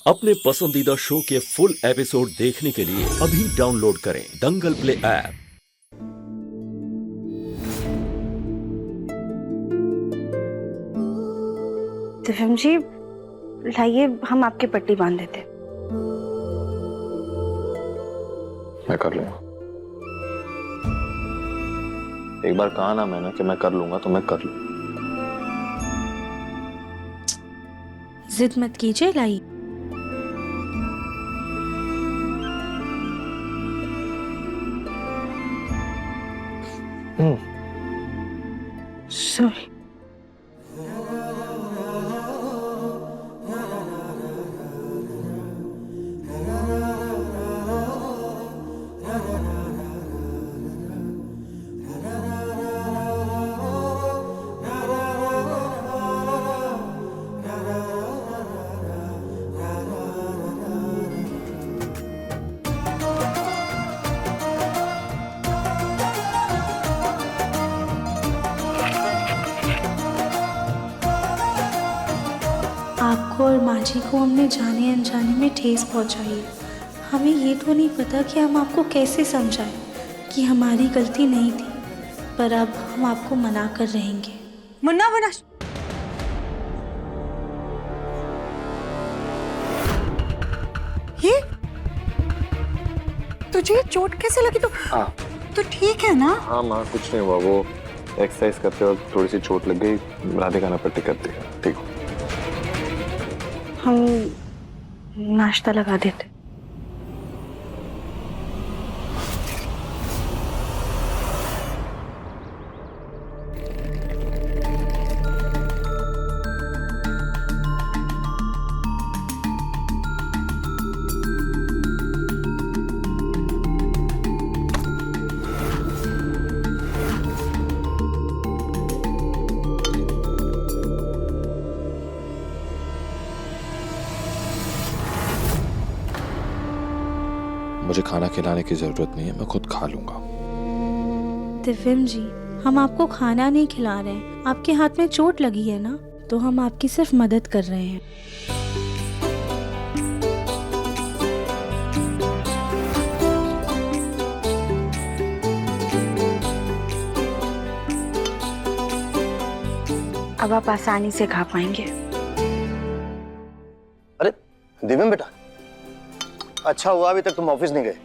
अपने पसंदीदा शो के फुल एपिसोड देखने के लिए अभी डाउनलोड करें दंगल प्ले ऐप। दिव्यम जी, लाइए हम आपकी पट्टी बांध देते। मैं कर लूंगा। एक बार कहा ना मैंने कि मैं कर लूंगा तो मैं कर लूंगा। जिद मत कीजिए, लाइए। सॉरी। आपको और माँ जी को हमने जाने अनजाने में ठेस पहुंचाई है। हमें ये तो नहीं पता कि हम आपको कैसे समझाएं कि हमारी गलती नहीं थी, पर अब हम आपको मना कर रहेंगे। मुन्ना मुन्ना, ये तुझे चोट कैसे लगी? तो ठीक है ना? हाँ माँ, कुछ नहीं हुआ। वो एक्सरसाइज करते वक्त थोड़ी सी चोट लग गई। राधिका ने पट्टी कर दी। ठीक हो? हम नाश्ता लगा देते। मुझे खाना खिलाने की जरूरत नहीं है, मैं खुद खा लूंगा। दिव्यम जी, हम आपको खाना नहीं खिला रहे हैं। आपके हाथ में चोट लगी है ना, तो हम आपकी सिर्फ मदद कर रहे हैं। अब आप आसानी से खा पाएंगे। अरे दिव्यम बेटा, अच्छा हुआ अभी तक तुम ऑफिस नहीं गए।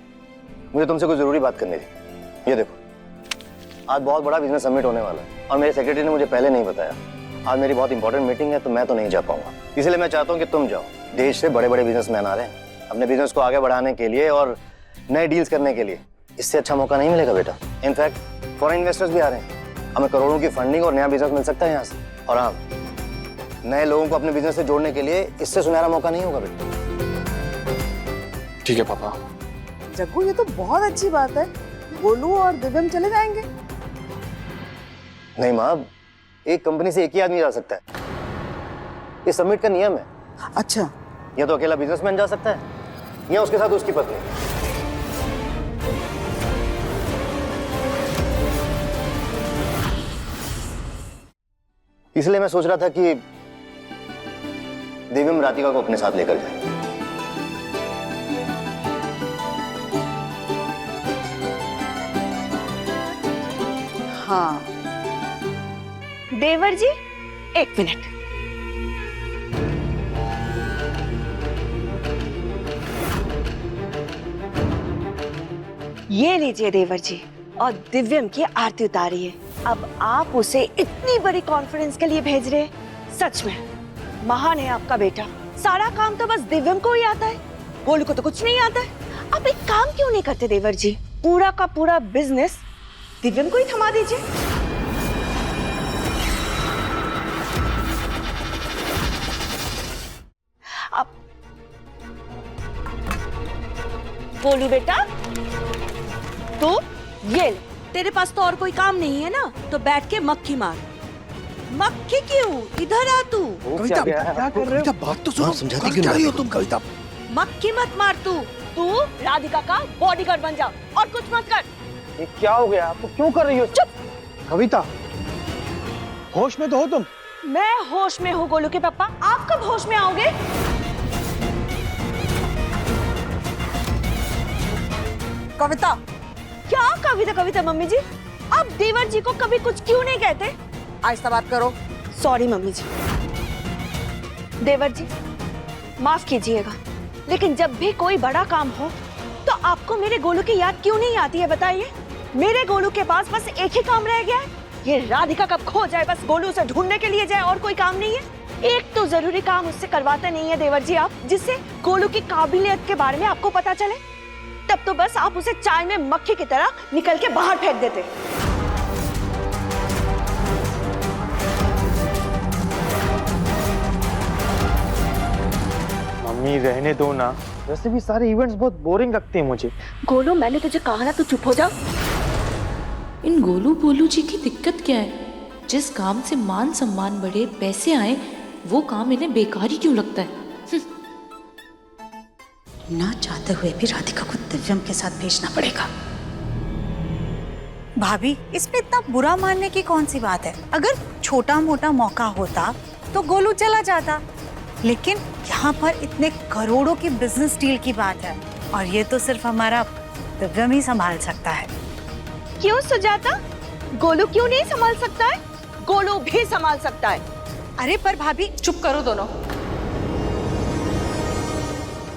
मुझे तुमसे कोई जरूरी बात करनी थी। ये देखो, आज बहुत बड़ा बिजनेस समिट होने वाला है और मेरे सेक्रेटरी ने मुझे पहले नहीं बताया। आज मेरी बहुत इंपॉर्टेंट मीटिंग है, तो मैं तो नहीं जा पाऊंगा। इसलिए मैं चाहता हूँ कि तुम जाओ। देश से बड़े बड़े बिजनेसमैन आ रहे हैं अपने बिजनेस को आगे बढ़ाने के लिए और नए डील्स करने के लिए। इससे अच्छा मौका नहीं मिलेगा बेटा। इनफैक्ट फॉरेन इन्वेस्टर्स भी आ रहे हैं। हमें करोड़ों की फंडिंग और नया बिजनेस मिल सकता है यहाँ से। और हाँ, नए लोगों को अपने बिजनेस से जोड़ने के लिए इससे सुनहरा मौका नहीं होगा बेटा। ठीक है पापा। जग्गू, ये तो बहुत अच्छी बात है। गोलू और दिव्यम चले जाएंगे। नहीं माँ, एक कंपनी से एक ही आदमी जा सकता है। ये समिट का नियम है। अच्छा, या तो अकेला बिजनेसमैन जा सकता है या उसके साथ उसकी पत्नी। इसलिए मैं सोच रहा था कि दिव्यम राधिका को अपने साथ लेकर जाए। हाँ। देवर जी, एक मिनट। ये लीजिए देवर जी, और दिव्यम की आरती उतारिए। अब आप उसे इतनी बड़ी कॉन्फ्रेंस के लिए भेज रहे हैं। सच में महान है आपका बेटा। सारा काम तो बस दिव्यम को ही आता है, गोलू को तो कुछ नहीं आता है। आप एक काम क्यों नहीं करते देवर जी? पूरा का पूरा बिजनेस दिव्यम को ही थमा दीजिए। अब गोलू बेटा, तो ये ले, तेरे पास तो और कोई काम नहीं है ना, तो बैठ के मक्खी मार। मक्खी क्यों? इधर आ तू। कविता, क्या कर रहे हो? बात तो सुनो। समझाती क्यों नहीं हो तुम कविता? मक्खी मत मार तू राधिका का बॉडीगार्ड बन जा और कुछ मत कर। ये क्या हो गया आपको? क्यों कर रही हो? चुप। कविता, होश में तो हो तुम? मैं होश में हूँ गोलू के पापा, आप कब होश में आओगे? कविता, क्या कविता कविता मम्मी जी? आप देवर जी को कभी कुछ क्यों नहीं कहते? आहिस्ता बात करो। सॉरी मम्मी जी। देवर जी माफ कीजिएगा, लेकिन जब भी कोई बड़ा काम हो तो आपको मेरे गोलू की याद क्यों नहीं आती है बताइए? मेरे गोलू के पास बस एक ही काम रह गया है, ये राधिका कब खो जाए बस गोलू से ढूंढने के लिए जाए, और कोई काम नहीं है। एक तो जरूरी काम उससे करवाते नहीं है देवर जी आप, जिससे गोलू की काबिलियत के बारे में आपको पता चले। तब तो बस आप उसे चाय में मक्खी की तरह निकल के बाहर फेंक देते। मम्मी रहने दो ना, वैसे भी सारे इवेंट्स बहुत बोरिंग लगते हैं मुझे। गोलू मैंने तुझे कहा ना, तू चुप हो जा। इन गोलू बोलू जी की दिक्कत क्या है? जिस काम से मान सम्मान बढ़े, पैसे आए, वो काम इन्हें बेकार ही क्यों लगता है? ना चाहते हुए भी राधिका को दिव्यम के साथ भेजना पड़ेगा। भाभी, इसमें इतना बुरा मानने की कौन सी बात है? अगर छोटा मोटा मौका होता तो गोलू चला जाता, लेकिन यहाँ पर इतने करोड़ों की बिजनेस डील की बात है, और ये तो सिर्फ हमारा दिव्यम ही संभाल सकता है। क्यों सुजाता? गोलू क्यों नहीं संभाल सकता है? गोलू भी संभाल सकता है। अरे पर भाभी, चुप करो दोनों।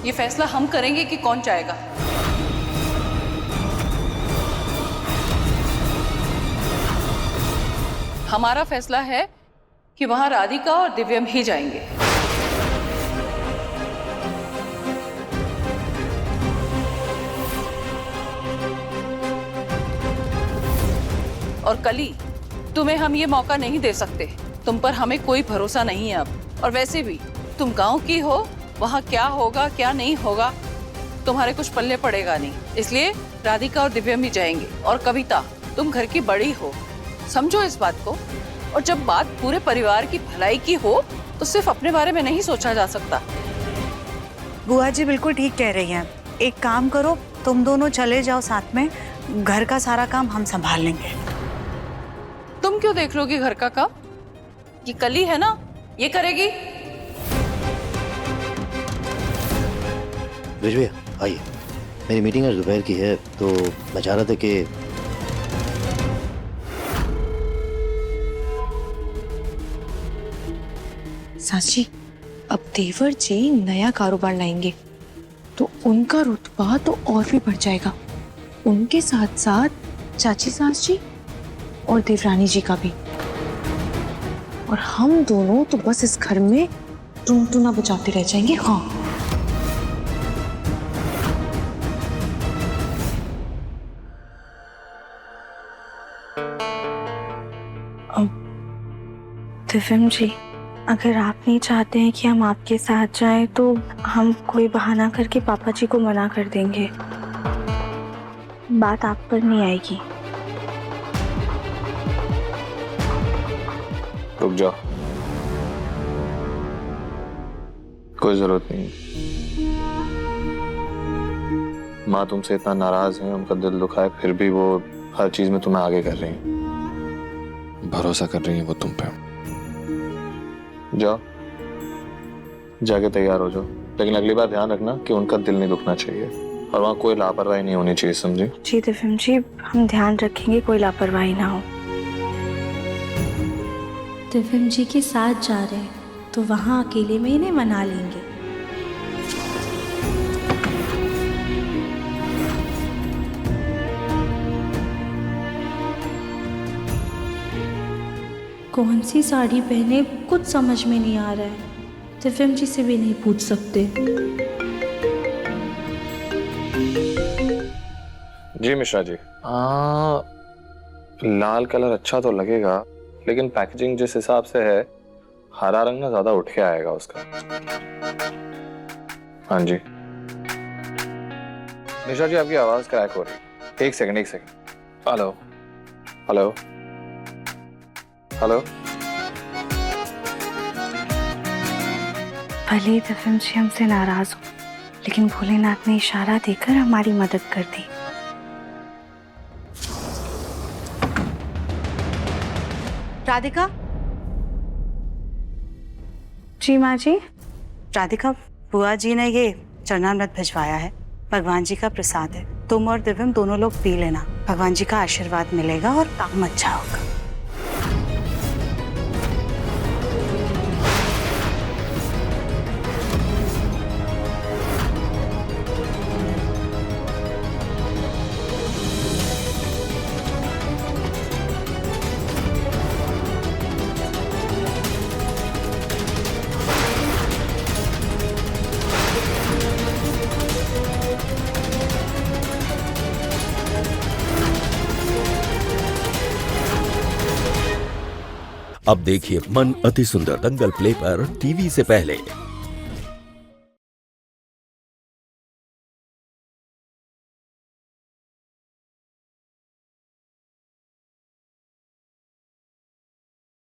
ये फैसला हम करेंगे कि कौन चाहेगा? हमारा फैसला है कि वहां राधिका और दिव्यम ही जाएंगे। और कली, तुम्हें हम ये मौका नहीं दे सकते। तुम पर हमें कोई भरोसा नहीं है अब। और वैसे भी तुम गांव की हो, वहां क्या होगा क्या नहीं होगा तुम्हारे कुछ पल्ले पड़ेगा नहीं। इसलिए राधिका और दिव्यम ही जाएंगे। और कविता, तुम घर की बड़ी हो, समझो इस बात को। और जब बात पूरे परिवार की भलाई की हो तो सिर्फ अपने बारे में नहीं सोचा जा सकता। बुआ जी बिल्कुल ठीक कह रही हैं। एक काम करो, तुम दोनों चले जाओ साथ में, घर का सारा काम हम संभाल लेंगे। तुम क्यों देख लोगी घर का काम? ये कली है ना, ये करेगी। ब्रिज भैया आइए, मेरी मीटिंग आज दोपहर की है, तो मैं चाह रहा था कि साची, अब देवर जी नया कारोबार लाएंगे तो उनका रुतबा तो और भी बढ़ जाएगा। उनके साथ साथ चाची सास जी और देवरानी जी का भी। और हम दोनों तो बस इस घर में टुनटुना बजाते रह जाएंगे। हाँ, दिव्यम जी, अगर आप नहीं चाहते हैं कि हम आपके साथ जाएं तो हम कोई बहाना करके पापा जी को मना कर देंगे। बात आप पर नहीं आएगी। रुक जाओ, कोई जरूरत नहीं। माँ तुमसे इतना नाराज है, उनका दिल दुखा है, फिर भी वो हर चीज में तुम्हें आगे कर रही हैं। भरोसा कर रही है वो तुम पे। जाओ, जाके तैयार हो जाओ, लेकिन अगली बार ध्यान रखना कि उनका दिल नहीं दुखना चाहिए और वहाँ कोई लापरवाही नहीं होनी चाहिए, समझी? जी दिव्यम जी, हम ध्यान रखेंगे कोई लापरवाही ना हो। दिव्यम जी के साथ जा रहे हैं तो वहाँ अकेले में इन्हें मना लेंगे। कौन सी साड़ी पहने कुछ समझ में नहीं आ रहा है। दिव्यम जी से भी नहीं पूछ सकते। जी मिश्रा जी, लाल कलर अच्छा तो लगेगा, लेकिन पैकेजिंग जिस हिसाब से है, हरा रंग ना ज्यादा उठ के आएगा उसका। हाँ जी मिश्रा जी, आपकी आवाज क्रैक हो रही। एक सेकंड। Hello hello hello. भले दिव्यम जी हमसे नाराज हो, लेकिन भोलेनाथ ने इशारा देकर हमारी मदद कर दी। राधिका। जी माँ जी। राधिका, बुआ जी ने ये चरणामृत भिजवाया है, भगवान जी का प्रसाद है, तुम और दिव्यम दोनों लोग पी लेना, भगवान जी का आशीर्वाद मिलेगा और काम अच्छा होगा। अब देखिए मन अति सुंदर दंगल प्ले पर टीवी से पहले।